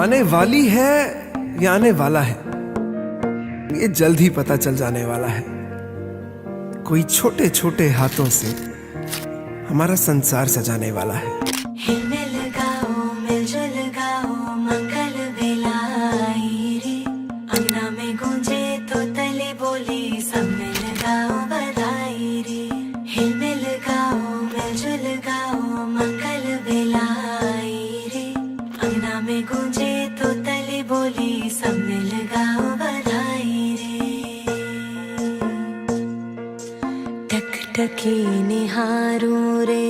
आने वाली है या आने वाला है, ये जल्द ही पता चल जाने वाला है। कोई छोटे छोटे हाथों से हमारा संसार सजाने वाला है। टकी निहारूं रे।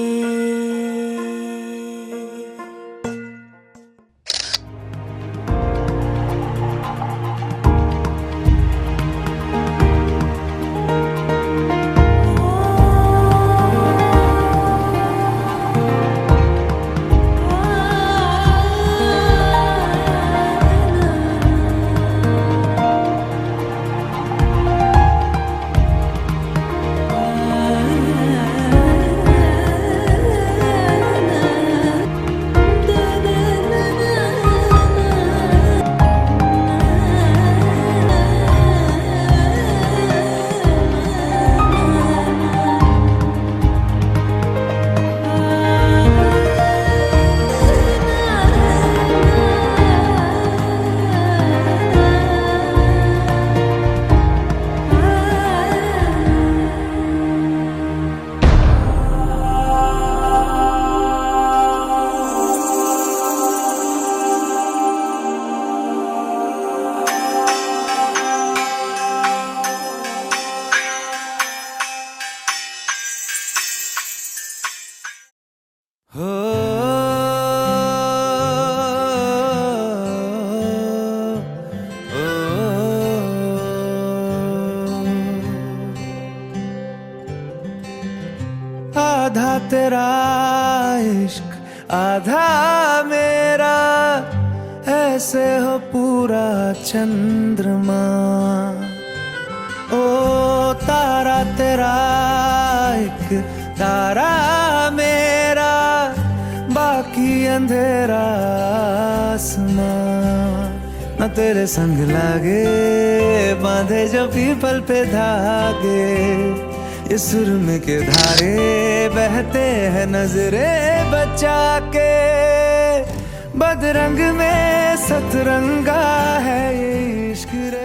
आधा तेरा इश्क आधा मेरा, ऐसे हो पूरा चंद्रमा। ओ तारा तेरा एक तारा मेरा, बाकी अंधेरा आसमां। न तेरे संग लागे बांधे जो पीपल पे धागे, ये सुरमे के धारे बहते हैं नजरे बचा के। बदरंग में सतरंगा है ये इश्क रे।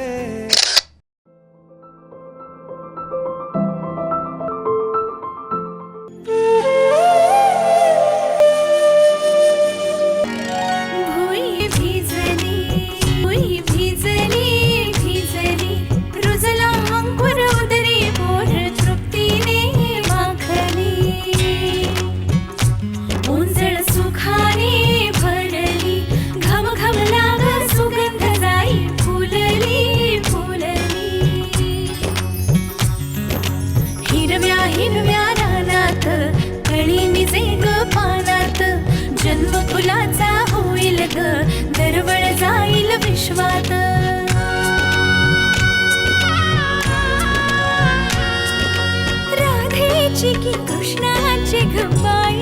हिरव्या रानात कळी निजे ग पानात, जन्म फुलाचा होईल ग, दरवळ जाईल विश्वात। राधेची की कृष्णाची ग बाई,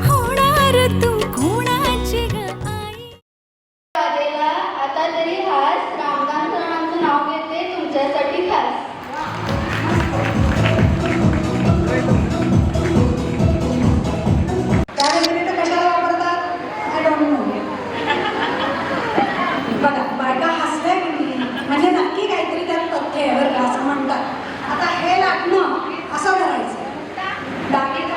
होणार तू कोणाची ग आई। आता तरी हास, रामकांत सरांचं नाव घेते तुमच्यासाठी खास। बघा बायका हसल्या की म्हणजे नक्की काहीतरी त्यात तथ्य आहे बरं का, असं म्हणतात. आता हे लाटणं असं करायचं, दागिने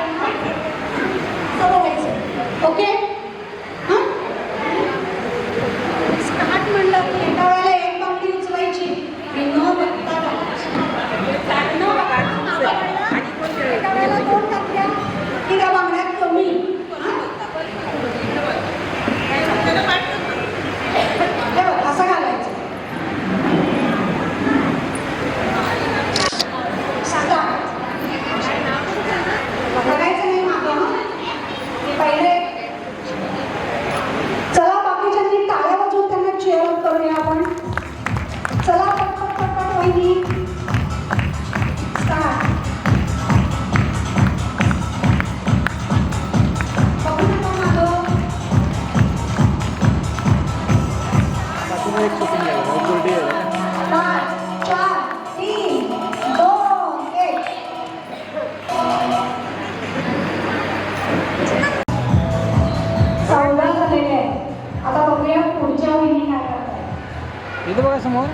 समोर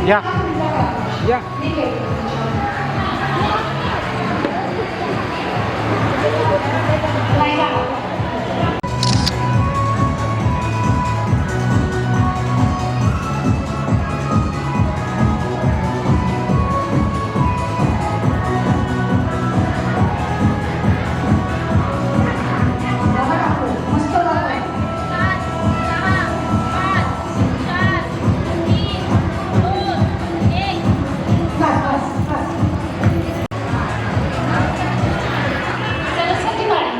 या या. नाही जाणार. मस्त जातोय. बस बस बस. सरस्वती वाडी.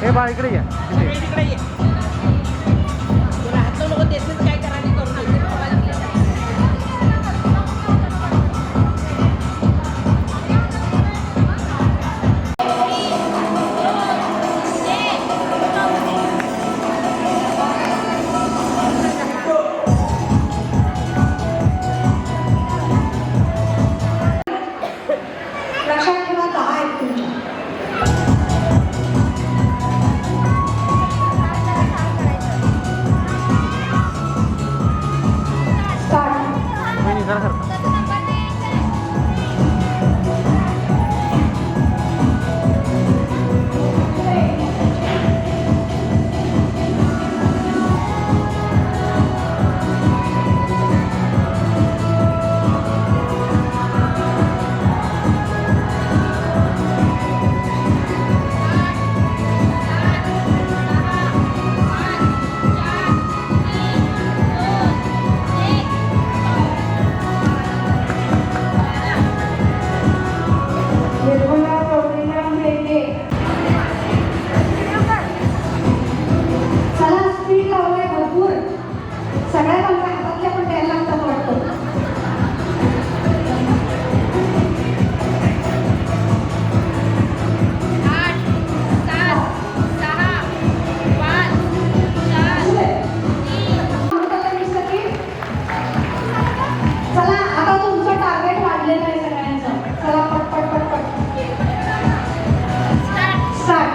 हे बाळ इकडे या तिथे. लक्षात ठेवा 10 आहेत तुमच्या. स्टार्ट. वहिनी जरा सर. निर्मला गौरीराम भेटे. चला स्पीड लावलाय भरपूर. सगळ्या बांका हातातल्या पण द्यायला लागतात वाटतं. चला आता तुमचं टार्गेट वाढलेलं आहे सगळ्यांचं. चला पट पट पट पट. स्टार्ट.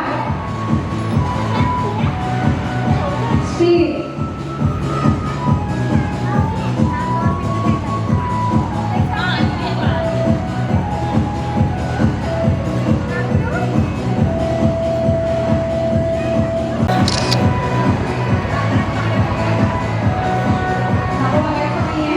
स्पीड. मागं बघायचं नाहीये.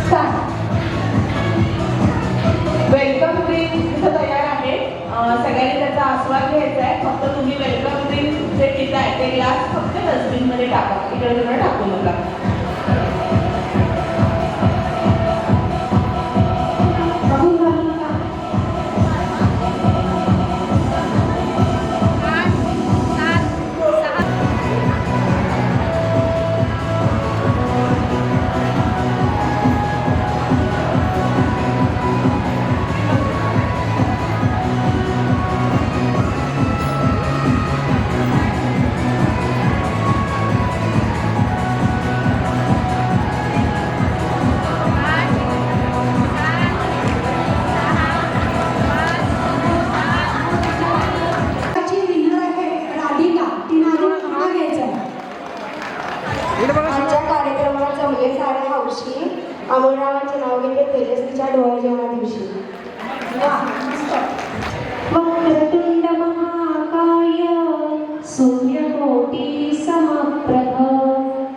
स्टार्ट. वेलकम ड्रिंक इथं तयार आहे. सगळ्यांनी त्याचा आस्वाद घ्यायचा आहे. फक्त तुम्ही वेलकम ड्रिंक जे पिताय ते ग्लास फक्त डस्टबिनमध्ये टाका, इकडे तिकडे टाकू नका. बघून घालू नका. त्याची winner आहे राधिका. तिनं अजून पुढं घ्यायचं आहे. इकडे बघा. आजच्या कार्यक्रमाला जमले सारे हौशी अमररावांचे नाव घेतले तेजस्वीच्या डोळ्या जेवणा दिवशी. वा, मस्त. वक्रतुंड महाकाय सूर्यकोटी समप्रभ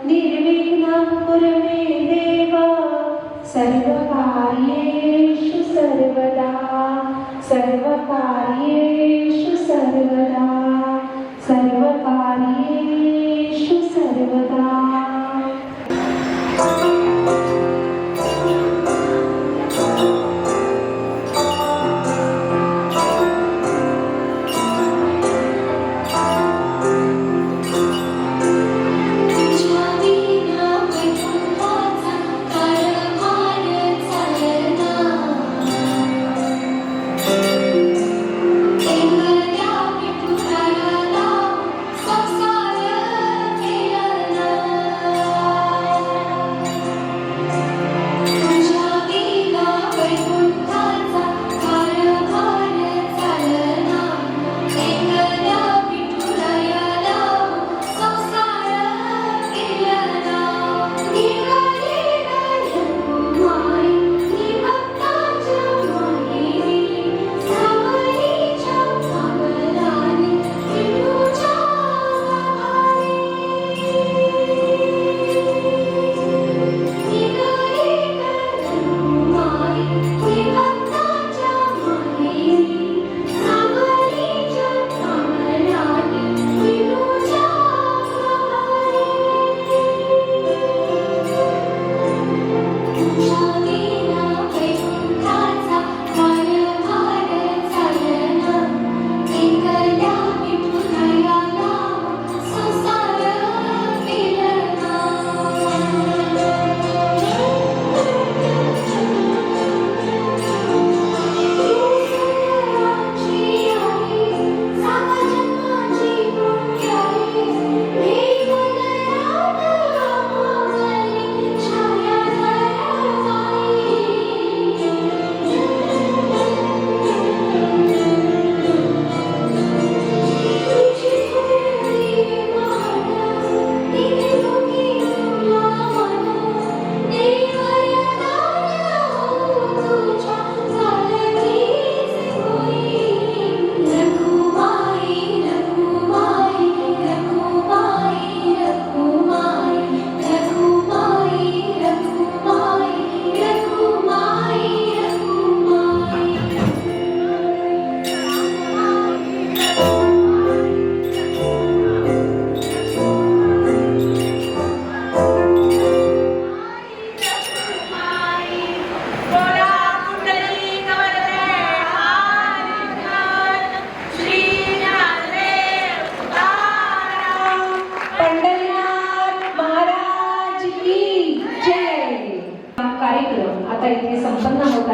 निर्विघ्नं कुरु मे देव सर्वकार्येषु सर्वदा सर्वकार्येषु सर्वदा सर्वकार्येषु सर्वदा.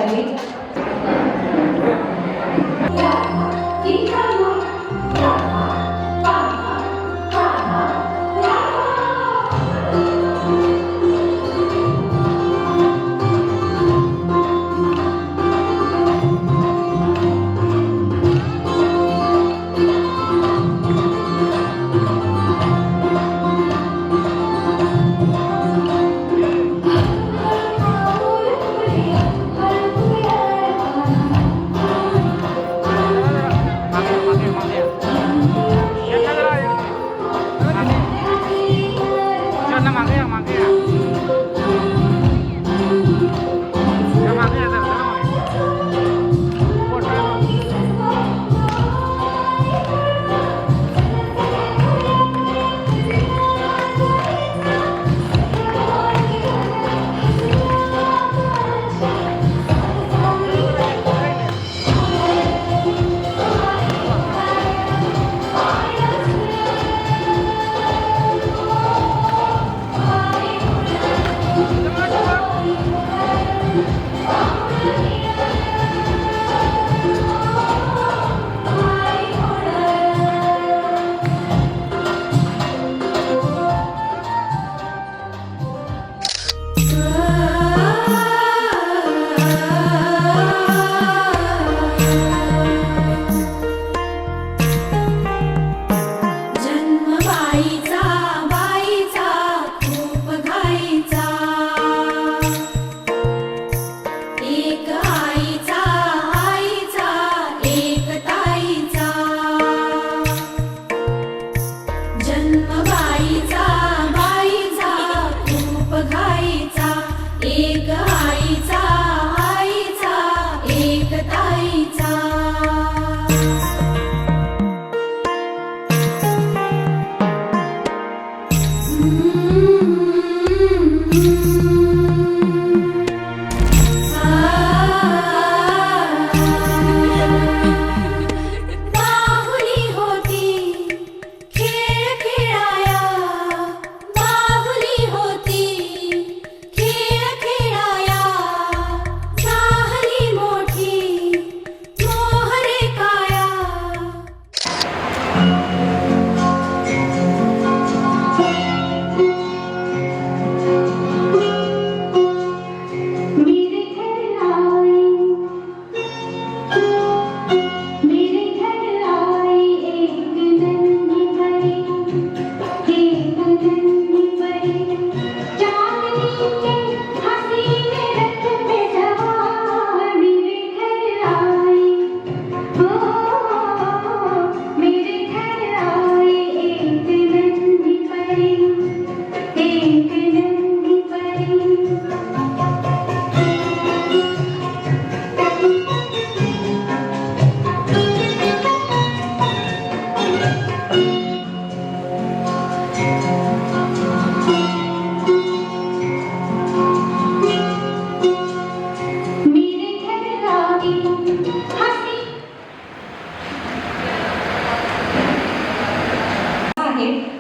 आहे.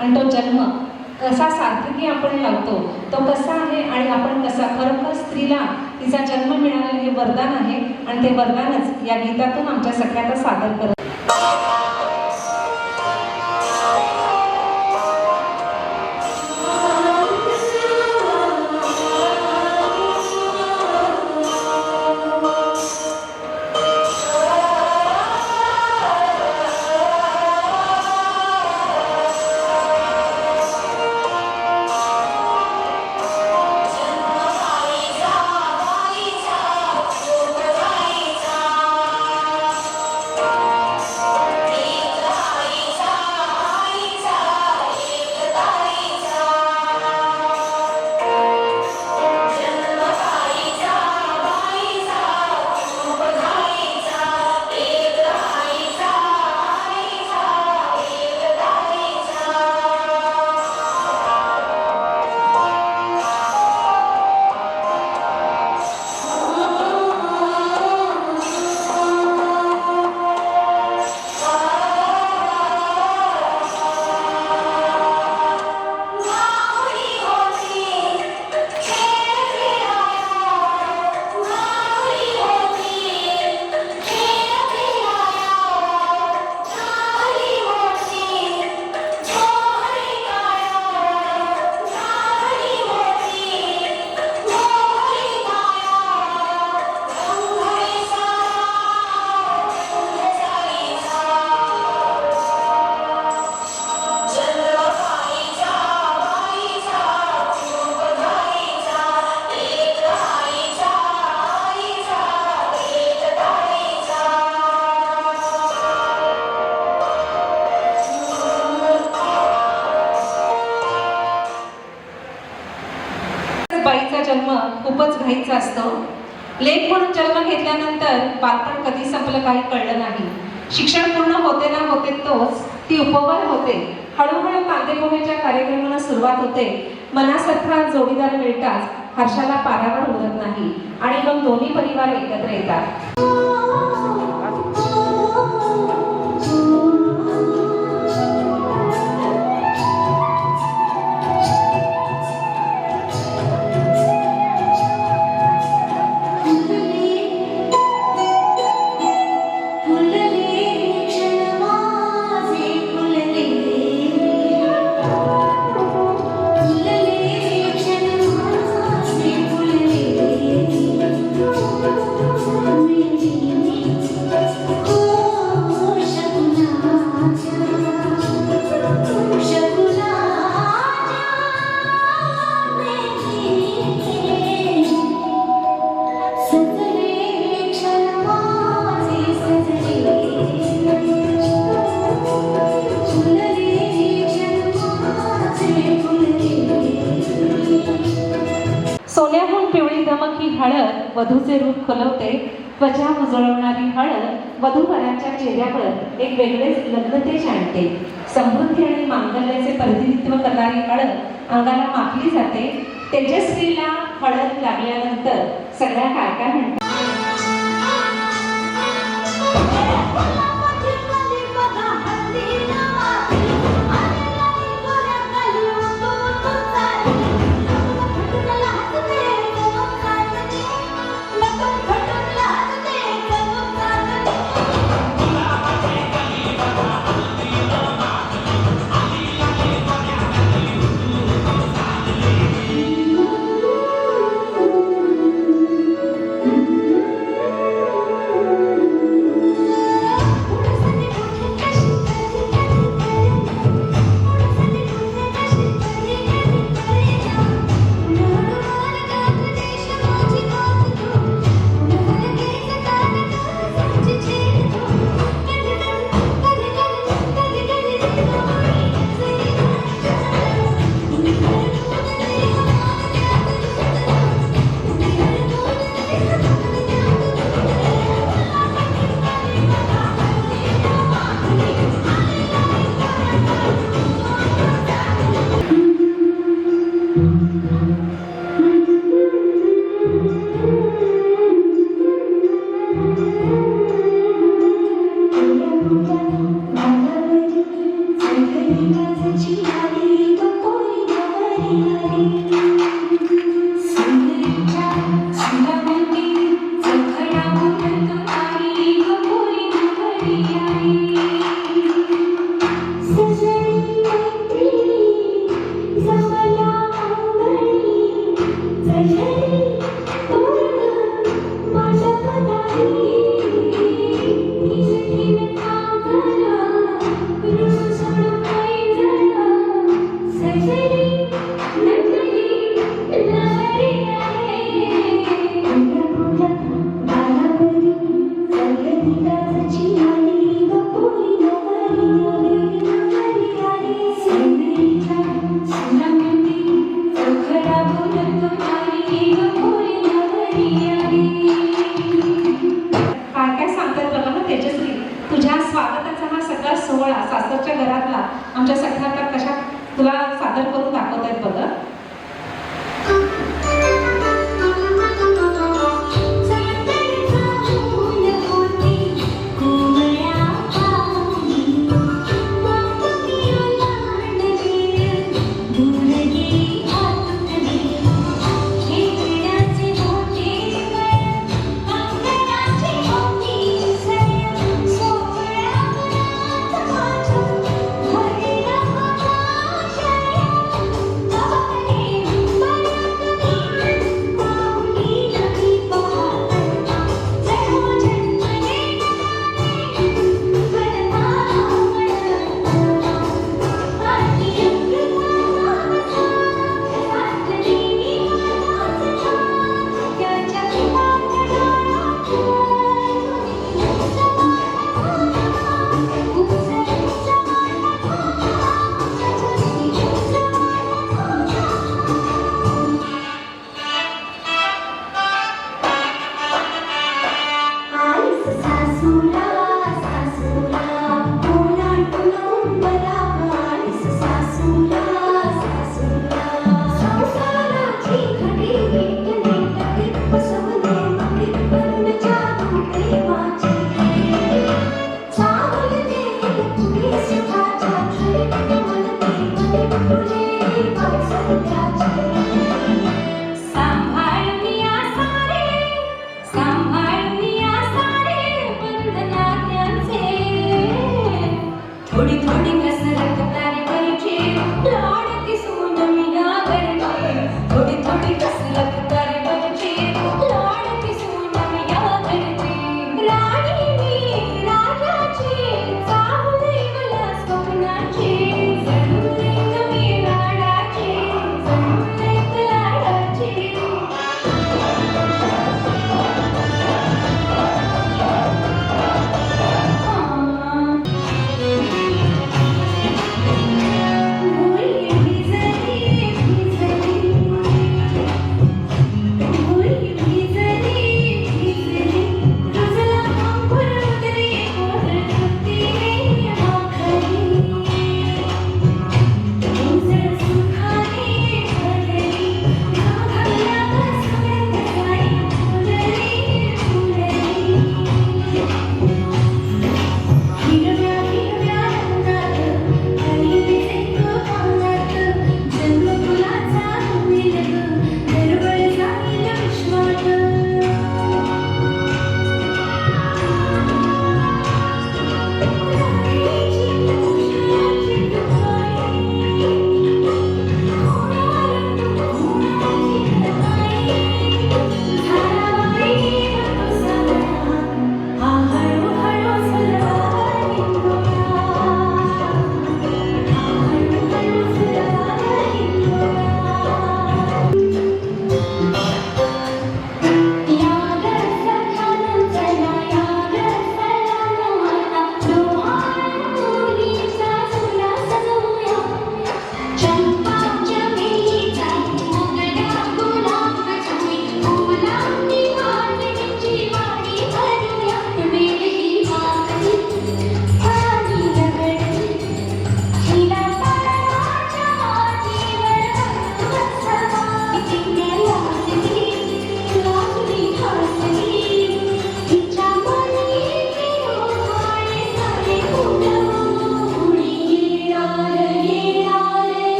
आणि तो जन्म कसा सार्थकी आपण लावतो तो कसा आहे आणि आपण कसा खरोखर स्त्रीला तिचा जन्म मिळालेलं हे वरदान आहे आणि ते वरदानच या गीतातून आमच्या सगळ्यांना सादर करत Thank you. जन्म खूपच घाईचा असतो. लेक म्हणून जन्म घेतल्यानंतर बालपण कधी संपलं काही कळलं नाही. शिक्षण पूर्ण होते ना होते तोच ती उपवर होते. हळूहळू कांदेपोहेच्या कार्यक्रमाला सुरुवात होते. मनासारखा जोडीदार मिळताच हर्षाला पारावर उरत नाही आणि मग दोन्ही परिवार एकत्र येतात. सोन्याहून पिवळी दमक ही हळद वधूचे रूप खुलवते. त्वचा उजळवणारी हळद वधूवराच्या चेहऱ्यावर एक वेगळेच लग्नतेज आणते. समृद्धी आणि मांगल्याचे प्रतिनिधित्व करणारी हळद अंगाला माखली जाते. तेजस्वीला हळद लागल्यानंतर सगळ्या काय काय म्हणतात. सोहळा सासरच्या घरातला आमच्या सख्याकार कशा तुला सादर करून दाखवतायत बघ. थोडी थोडी कसरत करायची लाडकी सून मी या घरची थोडी थोडी कसरत करायची लाडकी सून मी या घरची राणी मी राजाची चाहून मला स्वप्नाची जणू एक मी लाडाची जणू एक लाडाची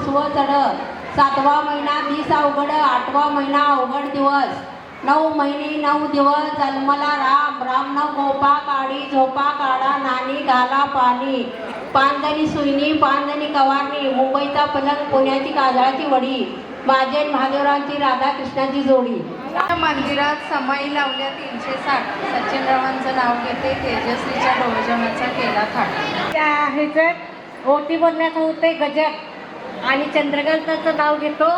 मुसव चढ 7वा महिना 20 अवघड 8वा महिना अवघड दिवस 9 महिने 9 दिवस जन्मला राम राम न गोपा काढी झोपा काढा नानी घाला पाणी 5 जणी सुईनी 5 जणी कवारणी मुंबईचा पलंग पुण्याची काजळाची वडी माझे महादेवरावांची राधाकृष्णाची जोडी. मंदिरात समाई लावल्या 360 सचिनरावांचं नाव घेते तेजश्रीच्या डोळजनाचा केला थाट. त्या ह्याच्यात ओटी बोलण्याचं होते गजब आणि चंद्रकांताचं नाव घेतो.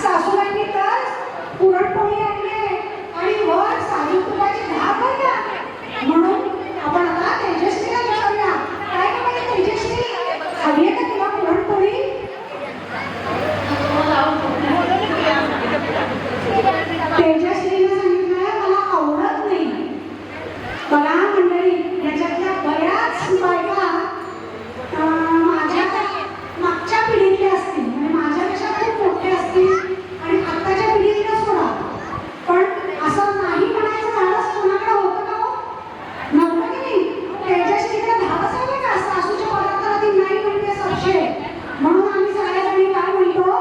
सासूबाईंनी तर पुरणपोळी आणले आणि वर साजूक तुपाची धाप भरल्या. म्हणून आपण आता तेजश्रीला विचारूया, काय का म्हणजे तेजश्री हवी आहे का तुला पुरणपोळी? तेजश्रीने सांगितलं मला आवडत नाही. बघा मंडळी, याच्यातल्या बऱ्याच बायका माझ्या मागच्या पिढीतल्या असतील म्हणजे माझ्यापेक्षा खूप मोठे असतील आणि आत्ताच्या पिढीतल्या सोडा. पण असं नाही म्हणायचं धाडस कोणाकडे होतं का हो? नव्हतं की नाही? तेजश्रीकडे धाडस आहे का सासूच्या पदार्थाला ती नाही म्हणते साक्षी. म्हणून आम्ही सगळ्याजणी काय म्हणतो,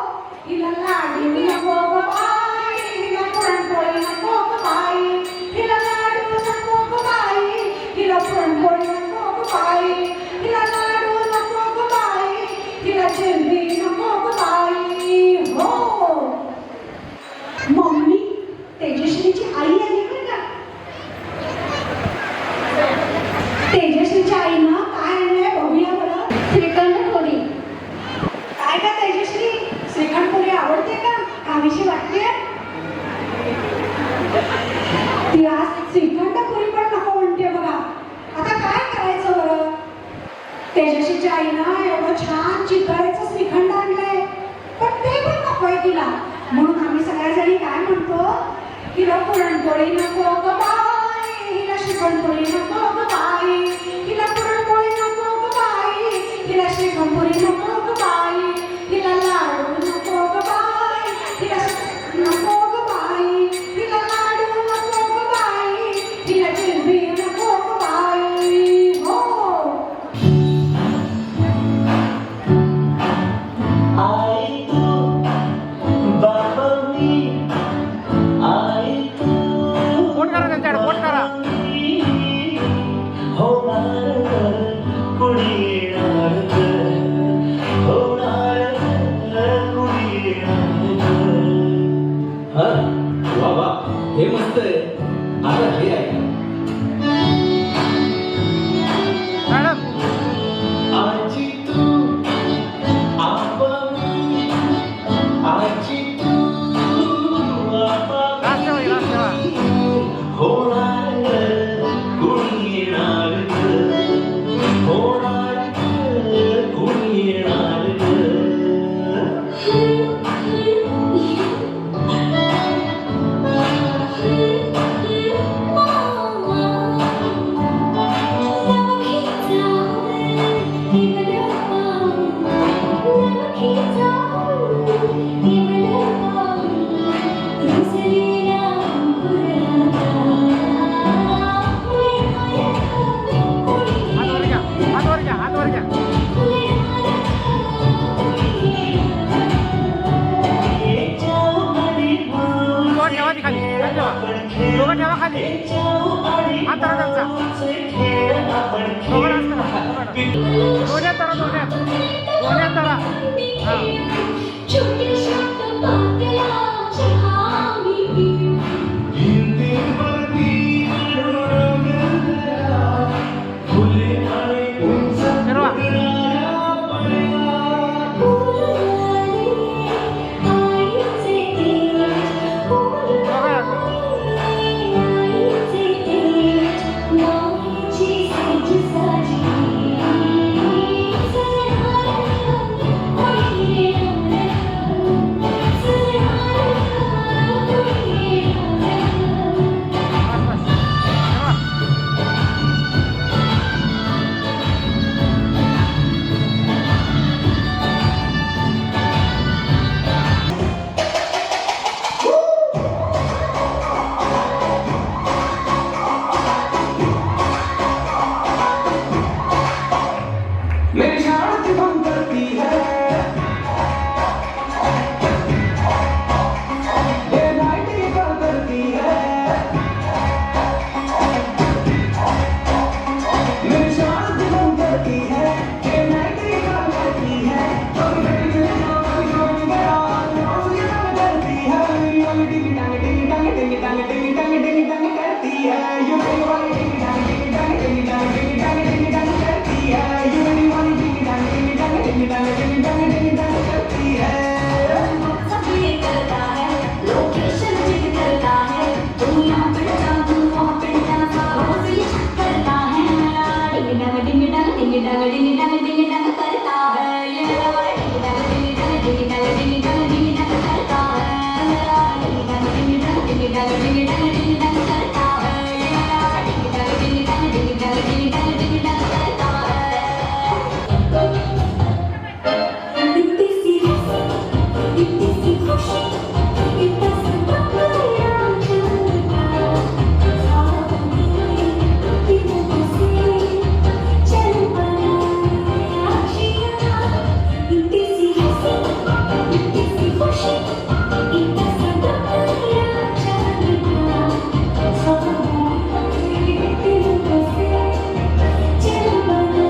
हिला लाडू नको ग बाई, हिला पुरणपोळी नको ग बाई, हिला लाडू नको ग बाई, हिला पुरणपोळी नको ग बाई, हिला लाडू नको ग बाई, हिला जिलेबी नको ग बाई. हो, मम्मी तेजश्रीची आई आली बरं का. तेजश्रीच्या आईनं काय आणलंय बघूया बरं. श्रीखंडपुरी. काय का तेजश्री, श्रीखंडपुरी आवडते का? कावीशी वाटते? ती आज श्रीखंडपुरी पण नको म्हणते बघा. आता काय करायचं बरं? तेजश्रीच्या आईनं एवढं छान चितळेचं श्रीखंड आणलंय पण ते पण नकोय तिला. म्हणून आम्ही सगळ्याजणी काय म्हणतो, हिला पुरणपोळी नको ग बाई, हिला श्रीखंडपुरी नको ग बाई, हिला पुरणपोळी नको ग बाई, हिला श्रीखंडपुरी नको ग बाई, हिला लाडू नको ग बाई, हिला नको ग बाई, हिला लाडू नको ग बाई, हिला जिलेबी नको ग बाई. हो, आई तू बाबा मी, आई तू फोन करा त्यांच्याकडे, फोन करा. होणार कुणी येणार होणार कुणी येणार. हा बाबा हे मस्त आहे. आता हे आहे मॅडम. आजी तू आबा मी, आजी तू आबा राष्ट्रवादी राष्ट्रवादी. होणार कुणी येणार होणार कुणी येणार. हातवर घ्या, हातवर घ्या, हातवर घ्या. दोघं ठेवा ती खाली, खाली ठेवा. दोघं ठेवा खाली. हात धरा त्यांचा. दोघं हात धरा. दोन्यात धरा, दोन्यात. दोन्यात धरा. हा. फिरवा. Saji करती है डे नाइट ये काम करती है कभी कभी करती है डिंग डांग डिंग डांग डिंग डांग डिंग डांग डिंग डांग करती है यू मेरी वाली डिंग डांग डिंग डांग डिंग डांग डिंग डांग डिंग डांग करती है यू मेरी वाली डिंग डांग डिंग डांग डिंग डांग डिंग डांग डिंग डांग करती है सब ये करता है लोकेशन जिद करता है तू यहाँ पे जा तू वहाँ पे जा रोज ये करता है डिंग डंग डिंग डंग डिंग डंग डिंग डंग डिंग डंग करता है ये मेरा वाला डिंग डंग डिंग डंग डिंग डंग डिंग डंग डिंग डंग करता है डिंग डंग डिंग डंग डिंग डंग डिंग डंग डिंग डंग करता है ये मेरा वाला डिंग डंग डिंग डंग डिंग डंग डिंग डंग डिंग डंग करता है इतनी सी खुशी इतना सपना चलता दिलों से चल पड़ा आशिया इतनी सी हंसी इतनी सी खुशी इतना सपना चलता दिलों से चल पड़ा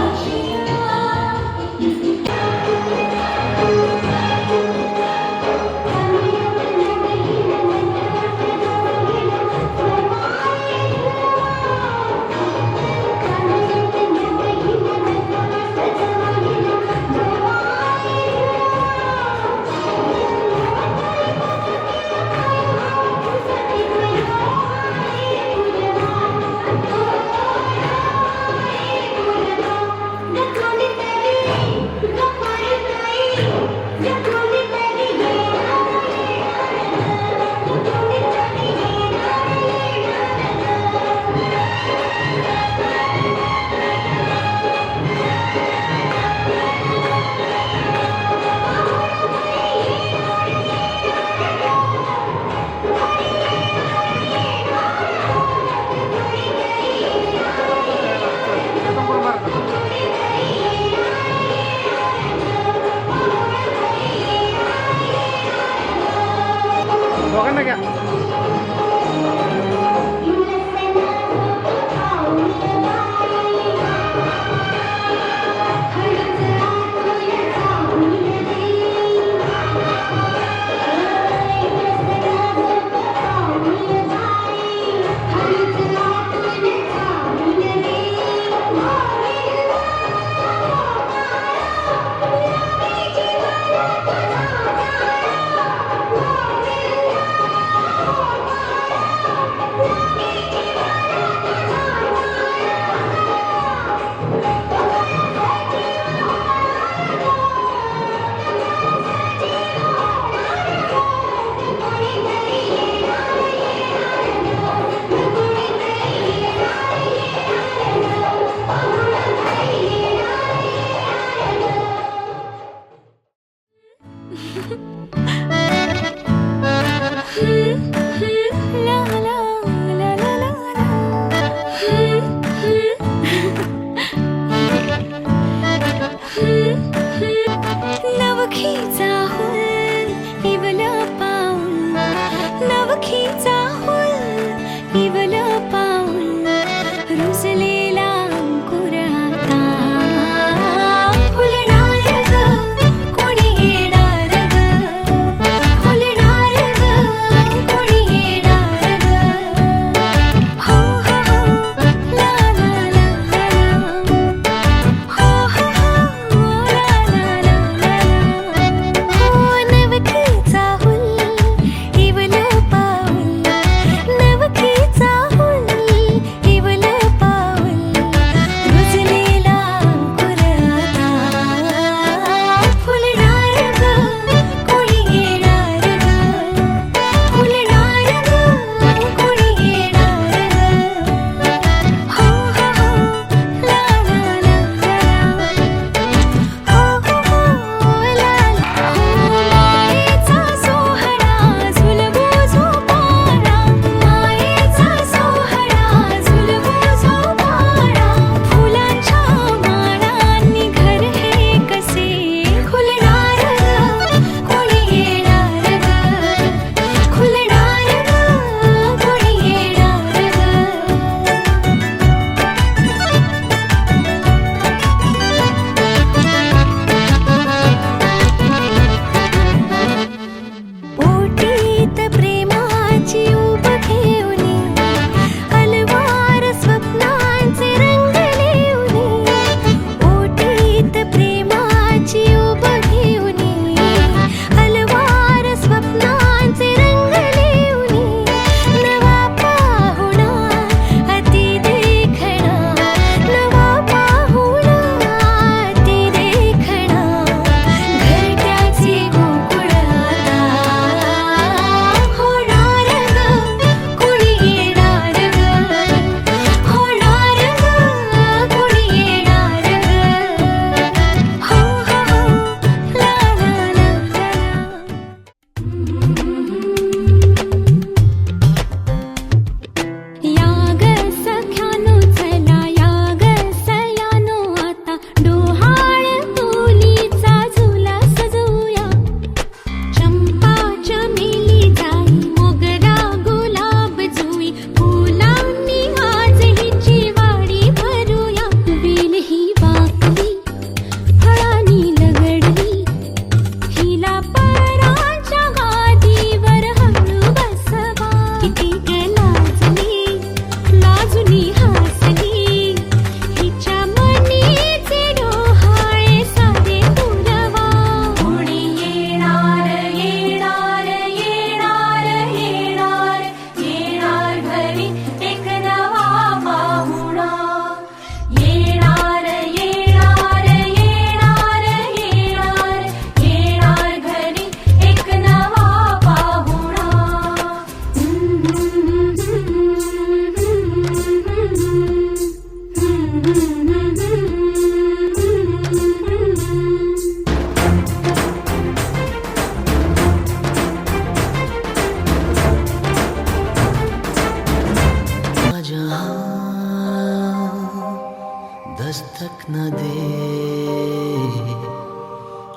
आशिया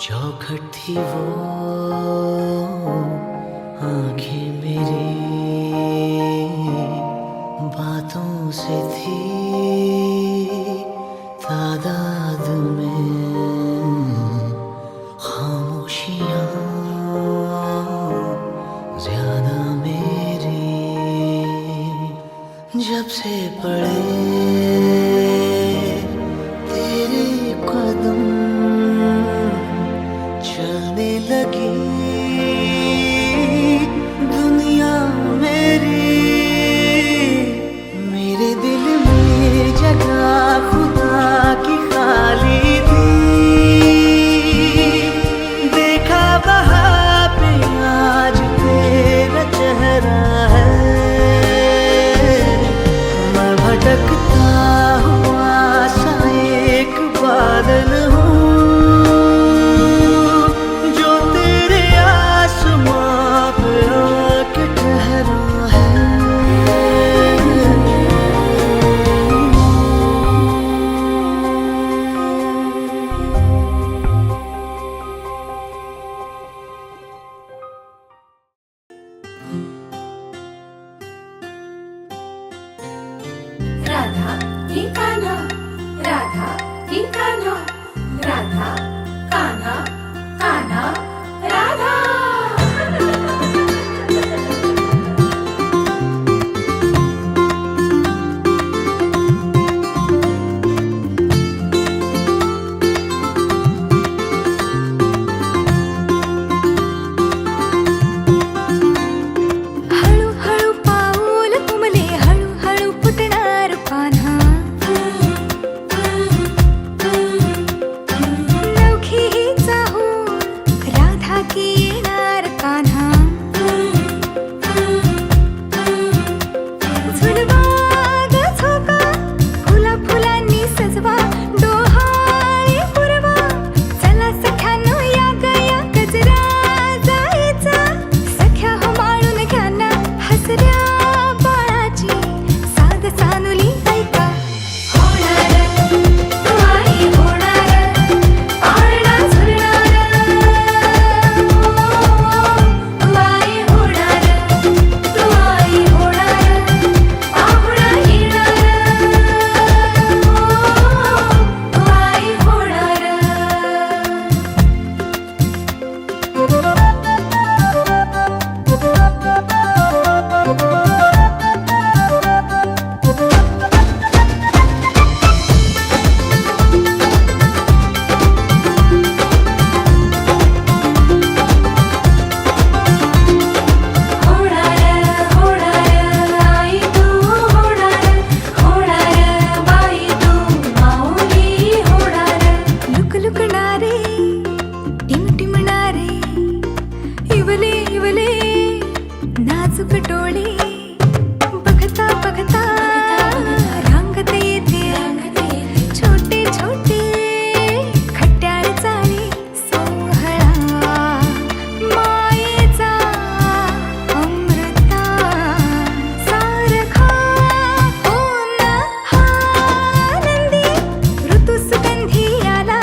चौखट थी वो आंखें मेरी बातों से थी तादाद में खामोशियाँ ज्यादा मेरी जब से पड़े तेरे कदम चलने लगी दुनिया मेरी मेरे दिल में जगह खुदा की खाली थी देखा वहाँ पे आज तेरा चेहरा है मैं भटकता हुआ सा एक बादल हूँ जो तेरे आसमां पे आके ठहरा है राधा की कान्हा, राधा की कान्हा, राधा कान्हा, कान्हा राधा. हळूहळू पाऊल तुमले हळूहळू फुटणार कान्हा नवखी ही चाहूल राधा की येणार कान्हा झुलवा ग झोका फुला फुलांनी सजवा डोहाळे पुरवा चला सख्यानो या गया गजरा जायचा सख्या हो माळून घ्या ना हसऱ्या बाळाची साध सानुली ऐका होणार तू आई होणार पाळणा झुलणार तू आई होणार तू आई होणार पाहुणा येणार तू आई होणार. होणार होणार आई तू होणार होणार बाई तू माऊली होणार. लुकलुकणारे टिमटिमणारे इवले इवले नाजूक डोळे बघता बघता रांगत येते छोटे छोटे खट्याळ चाळे सोहळा मायेचा अमृता सारखा होना हा आनंदी ऋतू सुगंधी आला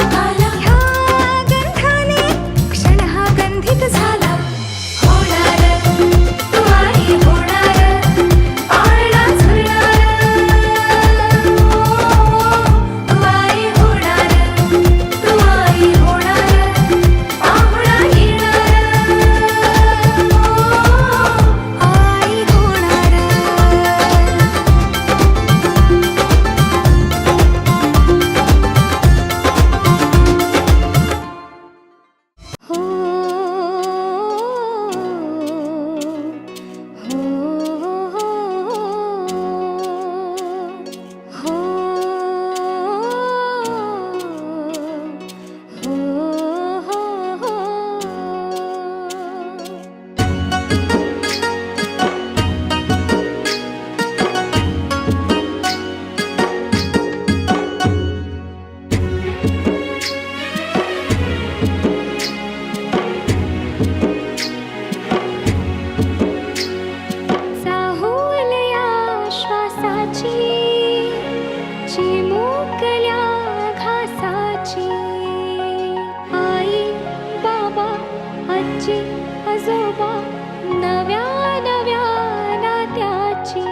आजोबा नव्या नव्या नात्याची.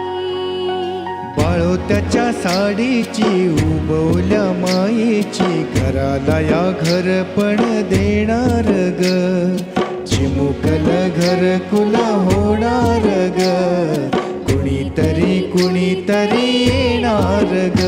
बाळो त्याच्या साडीची उबवल्या मायेची घराला या घरपण देणार ग. चिमुकल घरकुला होणार ग. कुणीतरी येणार ग.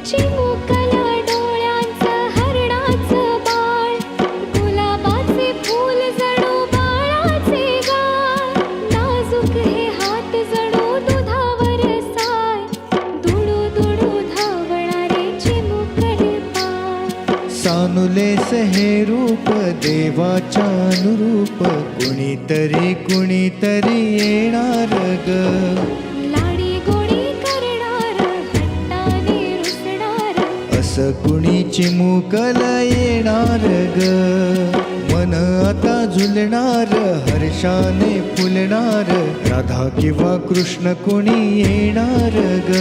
चिमुकल्या डोळ्यांचं हरणाचं बाळ, गुलाबाचे फूल जणू बाळाचे गाल. नाजूक हे हात जणू दुधावर साय, दुडू दुडू धावणारे चिमुकले पाय. सानुलेस हे रूप देवाच्या अनुरूप कुणीतरी येणार ग. लाडी गोडी करणार हट्टाने रुसणार, असं कुणी चिमुकल येणार ग. मन आता झुलणार हर्षाने फुलणार. राधा किंवा कृष्ण कुणी येणार ग.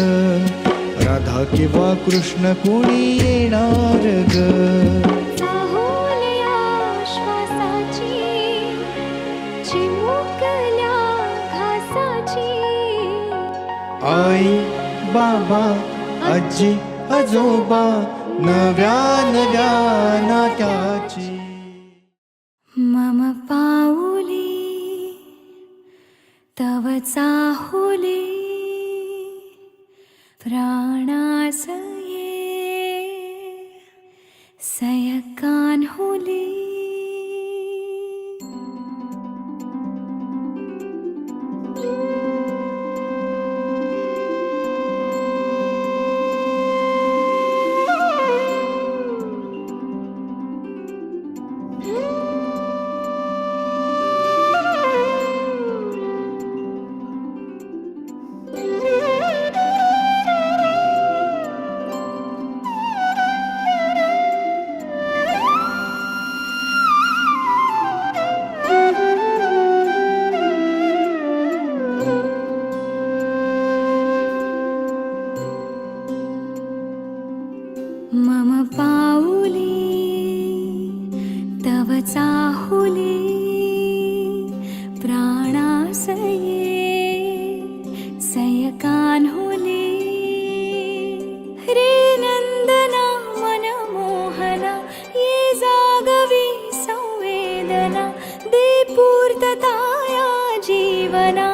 राधा किंवा कृष्ण कुणी येणार ग. चाहुलया श्वासाची, चिमुकल्या घासाची. आई बाबा आजी आजोबा नव्या नव्या नात्याची. मम पाऊली तव चाहुली, प्राणास ये सयकान्हुली. मम पाऊली तव चाहुली, प्राणास ये सयकान्हुली. रे नंदना मनमोहना, ये जागवी संवेदना. दे पूर्तता या जीवना,